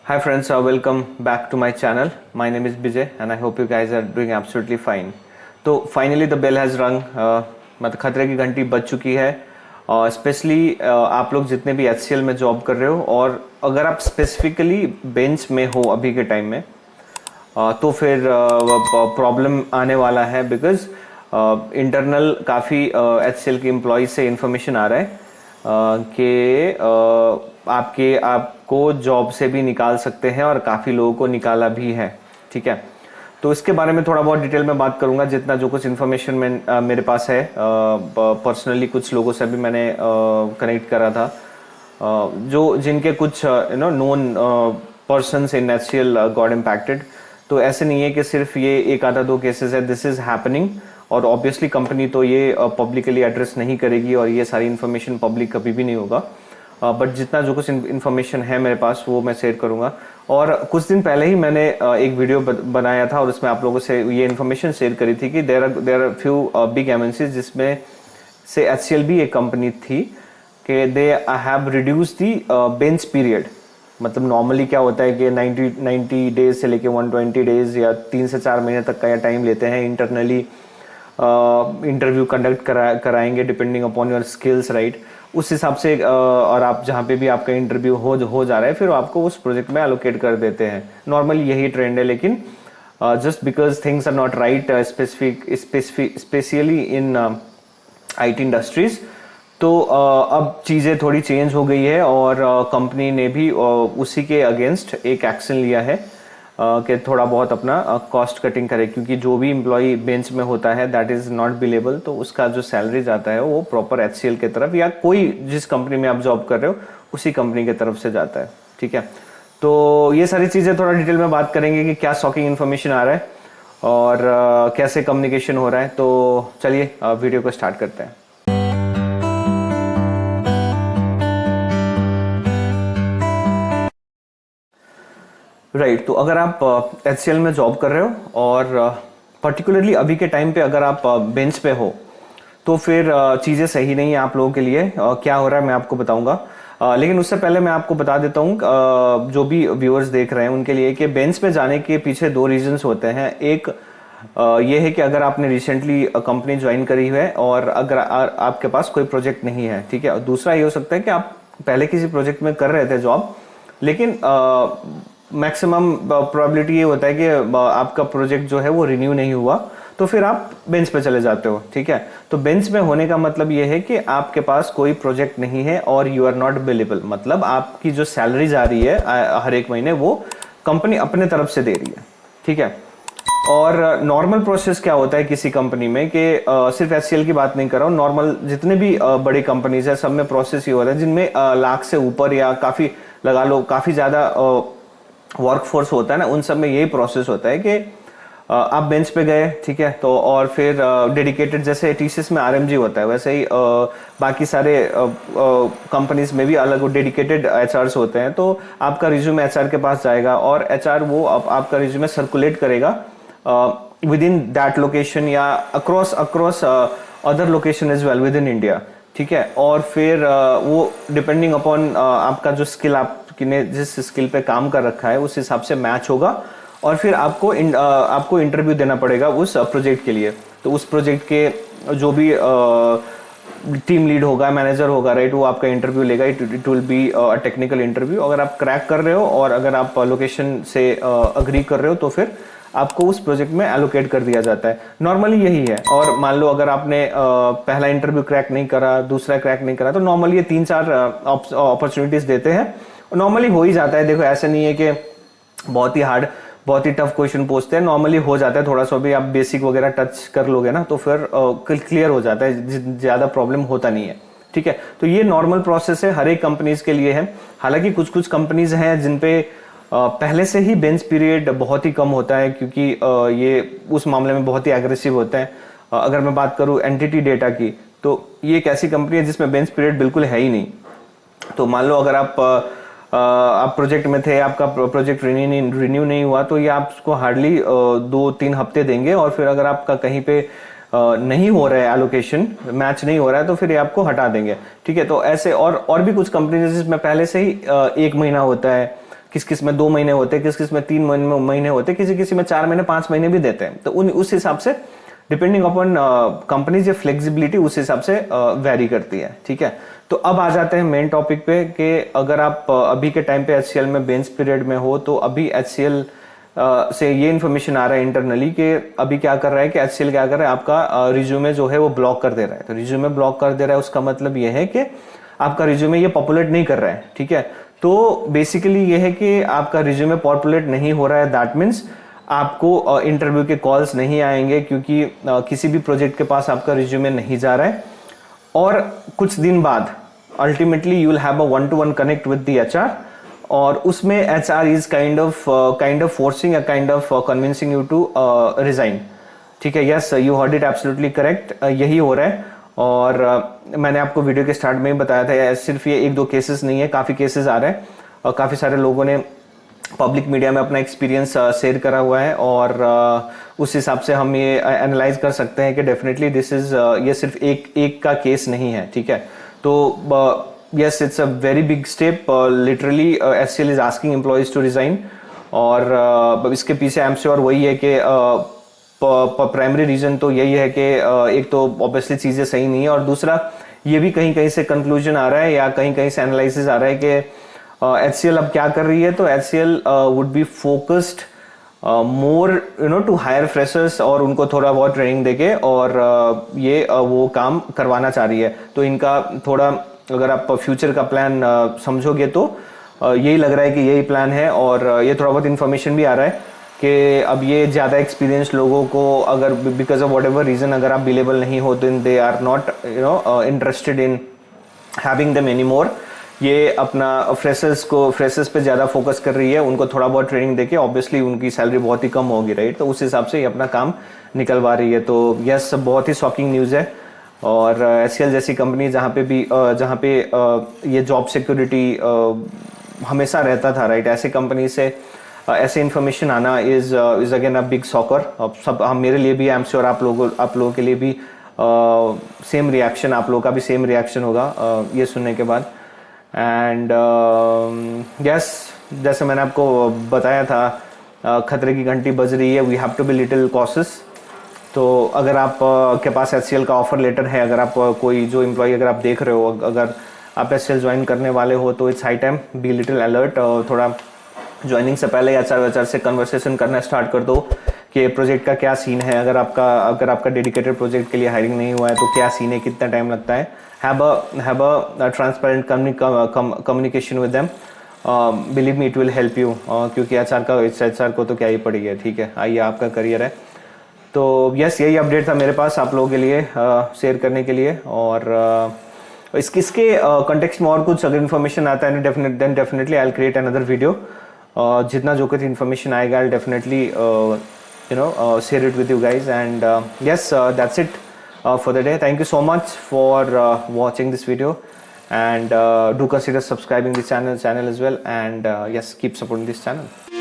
Hi friends, welcome back to my channel. My name is Bijay and I hope you guys are doing absolutely fine. तो finally the bell has रंग, मतलब खतरे की घंटी बज चुकी है। स्पेशली आप लोग जितने भी HCL में जॉब कर रहे हो और अगर आप स्पेसिफिकली बेंच में हो अभी के टाइम में, तो फिर प्रॉब्लम आने वाला है बिकॉज इंटरनल काफ़ी HCL के एम्प्लॉय से इंफॉर्मेशन आ रहा है कि आपको जॉब से भी निकाल सकते हैं और काफ़ी लोगों को निकाला भी है। ठीक है, तो इसके बारे में थोड़ा बहुत डिटेल में बात करूंगा। जितना जो कुछ इन्फॉर्मेशन मेरे पास है, पर्सनली कुछ लोगों से भी मैंने कनेक्ट करा था, जो जिनके कुछ नोन पर्सन्स इन HCL गॉट इम्पैक्टेड। तो ऐसे नहीं है कि सिर्फ ये एक आधा दो केसेस है, दिस इज हैपनिंग। और ऑब्वियसली कंपनी तो ये पब्लिकली एड्रेस नहीं करेगी और ये सारी इन्फॉर्मेशन पब्लिक कभी भी नहीं होगा, बट जितना जो कुछ इन्फॉर्मेशन है मेरे पास वो मैं शेयर करूंगा। और कुछ दिन पहले ही मैंने एक वीडियो बनाया था और उसमें आप लोगों से ये इन्फॉर्मेशन शेयर करी थी कि there are few big MNCs जिसमें से HCL भी एक कंपनी थी कि they have reduce the bench period. मतलब नॉर्मली क्या होता है कि 90 डेज से लेके 120 डेज या 3 से 4 महीने तक का या टाइम लेते हैं इंटरनली, इंटरव्यू कंडक्ट कराएंगे depending upon your skills, right. उस हिसाब से और आप जहाँ पे भी आपका इंटरव्यू हो जा रहा है फिर आपको उस प्रोजेक्ट में एलोकेट कर देते हैं। नॉर्मली यही ट्रेंड है, लेकिन just because things are not right specially in IT industries, तो अब चीज़ें थोड़ी चेंज हो गई है और कंपनी ने भी उसी के अगेंस्ट एक एक्शन लिया है कि थोड़ा बहुत अपना कॉस्ट कटिंग करे, क्योंकि जो भी एम्प्लॉय बेंच में होता है दैट इज नॉट बिलेबल, तो उसका जो सैलरी जाता है वो प्रॉपर HCL के तरफ या कोई जिस कंपनी में आप जॉब कर रहे हो उसी कंपनी की तरफ से जाता है। ठीक है, तो ये सारी चीज़ें थोड़ा डिटेल में बात करेंगे कि क्या शॉकिंग इन्फॉर्मेशन आ रहा है और कैसे कम्युनिकेशन हो रहा है। तो चलिए वीडियो को स्टार्ट करते हैं। राइट, तो अगर आप HCL में जॉब कर रहे हो और पर्टिकुलरली अभी के टाइम पे अगर आप बेंच पे हो तो फिर चीज़ें सही नहीं है आप लोगों के लिए। क्या हो रहा है मैं आपको बताऊंगा, लेकिन उससे पहले मैं आपको बता देता हूँ जो भी व्यूअर्स देख रहे हैं उनके लिए कि बेंच पे जाने के पीछे दो रीजंस होते हैं। एक ये है कि अगर आपने रिसेंटली कंपनी ज्वाइन करी है और अगर आपके पास कोई प्रोजेक्ट नहीं है, ठीक है। और दूसरा ये हो सकता है कि आप पहले किसी प्रोजेक्ट में कर रहे थे जॉब, लेकिन मैक्सिमम प्रोबेबिलिटी ये होता है कि आपका प्रोजेक्ट जो है वो रिन्यू नहीं हुआ, तो फिर आप बेंच पे चले जाते हो। ठीक है, तो बेंच में होने का मतलब ये है कि आपके पास कोई प्रोजेक्ट नहीं है और यू आर नॉट बिलेबल, मतलब आपकी जो सैलरी जा रही है हर एक महीने वो कंपनी अपने तरफ से दे रही है। ठीक है, और नॉर्मल प्रोसेस क्या होता है किसी कंपनी में कि सिर्फ HCL की बात नहीं कर रहा हूँ, नॉर्मल जितने भी बड़ी कंपनीज है सब में प्रोसेस ये होता है जिनमें लाख से ऊपर या काफी लगा लो काफी ज्यादा वर्कफोर्स होता है ना, उन सब में यही प्रोसेस होता है कि आप बेंच पे गए, ठीक है, तो और फिर डेडिकेटेड जैसे TCS में RMG होता है वैसे ही बाकी सारे कंपनीज में भी अलग डेडिकेटेड HRs होते हैं। तो आपका रिज्यूमे HR के पास जाएगा और HR वो आपका रिज्यूमे सर्कुलेट करेगा विद इन दैट लोकेशन या across other location as well within India. ठीक है, और फिर वो डिपेंडिंग अपॉन आपका जो स्किल आपने जिस स्किल पे काम कर रखा है उस हिसाब से मैच होगा और फिर आपको इंटरव्यू देना पड़ेगा उस प्रोजेक्ट के लिए। तो उस प्रोजेक्ट के जो भी टीम लीड होगा, मैनेजर होगा, राइट, वो आपका इंटरव्यू लेगा। It will be a technical interview. अगर आप क्रैक कर रहे हो और अगर आप लोकेशन से अग्री कर रहे हो तो फिर आपको उस प्रोजेक्ट में एलोकेट कर दिया जाता है। नॉर्मली यही है। और मान लो अगर आपने पहला इंटरव्यू क्रैक नहीं करा, दूसरा क्रैक नहीं करा, तो नॉर्मली ये 3-4 अपॉर्चुनिटीज देते हैं। नॉर्मली हो ही जाता है। देखो ऐसे नहीं है कि बहुत ही हार्ड बहुत ही टफ क्वेश्चन पूछते हैं, नॉर्मली हो जाता है। थोड़ा सा भी आप बेसिक वगैरह टच कर लोगे ना तो फिर क्लियर हो जाता है, ज्यादा प्रॉब्लम होता नहीं है। ठीक है, तो ये नॉर्मल प्रोसेस है, हर एक कंपनीज के लिए है। हालांकि कुछ कुछ कंपनीज हैं जिन पे पहले से ही बेंच पीरियड बहुत ही कम होता है, क्योंकि ये उस मामले में बहुत ही एग्रेसिव होते हैं। अगर मैं बात करूं एंटिटी डेटा की, तो ये एक ऐसी कंपनी है जिसमें बेंच पीरियड बिल्कुल है ही नहीं। तो मान लो अगर आप प्रोजेक्ट में थे, आपका प्रोजेक्ट रिन्यू नहीं हुआ, तो ये आपको हार्डली 2-3 हफ्ते देंगे। और फिर अगर आपका कहीं पे नहीं हो रहा है एलोकेशन, मैच नहीं हो रहा है, तो फिर ये आपको हटा देंगे। ठीक है, तो ऐसे और भी कुछ कंपनी जिसमें पहले से ही 1 महीना होता है किस किस में 2 महीने होते हैं, किस किस में 3 महीने होते हैं, किसी किसी में 4 महीने 5 महीने भी देते हैं। तो उस हिसाब से डिपेंडिंग अपॉन कंपनीज, ये फ्लेक्सिबिलिटी उस हिसाब से वेरी करती है। ठीक है, तो अब आ जाते हैं मेन टॉपिक पे कि अगर आप अभी के टाइम पे HCL में बेंच पीरियड में हो, तो अभी HCL से ये इन्फॉर्मेशन आ रहा है इंटरनली कि अभी क्या कर रहा है कि HCL क्या कर रहा है, आपका रिज्यूमे जो है वो ब्लॉक कर दे रहा है। तो रिज्यूमे ब्लॉक कर दे रहा है, उसका मतलब ये है कि आपका रिज्यूमे ये पॉपुलेट नहीं कर रहा है। ठीक है, तो बेसिकली ये है कि आपका रिज्यूमे पॉपुलेट नहीं हो रहा है, दैट मीन्स आपको इंटरव्यू के कॉल्स नहीं आएंगे, क्योंकि किसी भी प्रोजेक्ट के पास आपका रिज्यूमे नहीं जा रहा है। और कुछ दिन बाद ultimately you will have a 1-to-1 connect with the HR, और उसमें HR is kind of forcing, kind of convincing you to resign. ठीक है, yes, you heard it absolutely correct, यही हो रहा है। और मैंने आपको वीडियो के स्टार्ट में ही बताया था, सिर्फ ये 1-2 केसेस नहीं है, काफी केसेस आ रहे हैं और काफी सारे लोगों ने पब्लिक मीडिया में अपना एक्सपीरियंस शेयर करा हुआ है। और उस हिसाब से हम ये एनालाइज कर सकते हैं कि डेफिनेटली दिस इज, ये सिर्फ एक का केस नहीं है। ठीक है, तो yes, it's a very big step. Literally, HCL is asking employees to resign. और इसके पीछे आई एम श्योर वही है कि प्राइमरी रीजन तो यही है कि एक तो ऑब्वियसली चीजें सही नहीं है, और दूसरा ये भी कहीं कहीं से कंक्लूजन आ रहा है या कहीं कहीं से एनालिसिस आ रहा है कि HCL अब क्या कर रही है। तो HCL would be focused more to hire freshers, और उनको थोड़ा बहुत ट्रेनिंग देके और ये वो काम करवाना चाह रही है। तो इनका थोड़ा, अगर आप फ्यूचर का प्लान समझोगे तो यही लग रहा है कि यही प्लान है। और ये थोड़ा बहुत इन्फॉर्मेशन भी आ रहा है कि अब ये ज़्यादा एक्सपीरियंस लोगों को, अगर because of whatever reason अगर आप बिलेबल नहीं हो, then they are not interested in having them any more. ये अपना फ्रेशर्स पे ज़्यादा फोकस कर रही है, उनको थोड़ा बहुत ट्रेनिंग देके, ऑब्वियसली उनकी सैलरी बहुत ही कम होगी, राइट। तो उस हिसाब से ये अपना काम निकलवा रही है। तो यस, बहुत ही शॉकिंग न्यूज़ है। और HCL जैसी कंपनी जहाँ पे ये जॉब सिक्योरिटी हमेशा रहता था, राइट, ऐसे कंपनी से ऐसे इन्फॉर्मेशन आना is again a big shocker. अब सब हम, मेरे लिए भी, आई एम श्योर आप लोगों के लिए भी सेम रिएक्शन, आप लोगों का भी सेम रिएक्शन होगा ये सुनने के बाद। एंड यस, जैसे मैंने आपको बताया था, खतरे की घंटी बज रही है, we have to be little cautious. तो अगर आप के पास HCL का ऑफर लेटर है, अगर आप कोई जो एम्प्लॉय अगर आप देख रहे हो, अगर आप HCL ज्वाइन करने वाले हो, तो it's high time be little alert. और थोड़ा ज्वाइनिंग से पहले HR से कन्वर्सेशन करना स्टार्ट कर दो कि प्रोजेक्ट का क्या सीन है। अगर आपका डेडिकेटेड प्रोजेक्ट के लिए हायरिंग नहीं हुआ है तो क्या सीन है, कितना टाइम लगता है। Have a transparent communication with them, believe me it will help you, क्योंकि HR को तो क्या ही पड़ी है। ठीक है, आइए, आपका करियर है। तो यस, यही अपडेट था मेरे पास आप लोगों के लिए शेयर करने के लिए। और इसके कंटेक्स्ट में और कुछ अगर इन्फॉर्मेशन आता है then definitely I will create another video. जितना जो कुछ इन्फॉर्मेशन आएगा I definitely share it with you guys. And yes, that's it for the day. Thank you so much for watching this video, and do consider subscribing this channel as well, and yes, keep supporting this channel.